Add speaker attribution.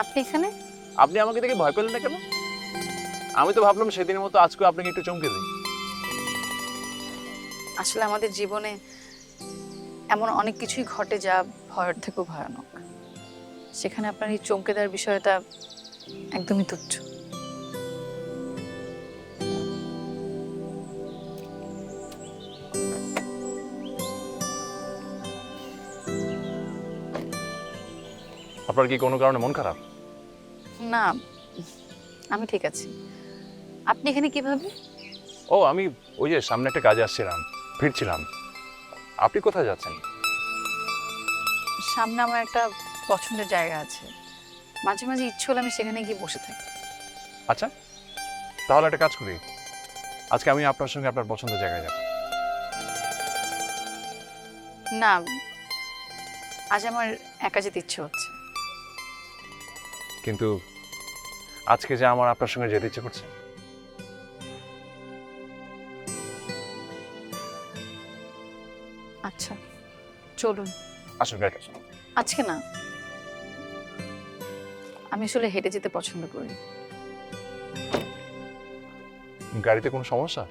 Speaker 1: আপনি এখানে?
Speaker 2: আপনি আমাকে দেখে ভয় পেলেন না কেন? আমি তো ভাবলাম সেদিনের মতো আজকেও আপনাকে একটু চমকে দিই।
Speaker 1: আসলে আমাদের জীবনে এমন অনেক কিছুই ঘটে যা ভয়ের থেকেও ভয়ানক। সেখানে আপনার এই চমকে দেওয়ার বিষয়টা একদমই তুচ্ছ।
Speaker 2: আপনার কি কোনো কারণে মন খারাপ?
Speaker 1: না, আমি ঠিক আছি। আপনি এখানে কিভাবে?
Speaker 2: ও আমি ওই যে সামনে একটা কাজে আসছিলাম, ফিরছিলাম। আপনি কোথায় যাচ্ছেন?
Speaker 1: সামনে আমার একটা পছন্দের জায়গা আছে। মাঝে মাঝে ইচ্ছে হলে আমি সেখানে গিয়ে বসে থাকি।
Speaker 2: আচ্ছা, তাহলে একটা কাজ করি। আজকে আমি আপনার সঙ্গে আপনার পছন্দের জায়গায় যাব।
Speaker 1: না, আজ আমার একা যেতে ইচ্ছে হচ্ছে।
Speaker 2: কিন্তু আজকে যে আমার আপনার সঙ্গে যেতে ইচ্ছে করছে।
Speaker 1: আচ্ছা, চলুন।
Speaker 2: আসুন গাড়িতে আসুন।
Speaker 1: আজকে না, আমি আসলে হেঁটে যেতে পছন্দ করি।
Speaker 2: গাড়িতে কোনো সমস্যা?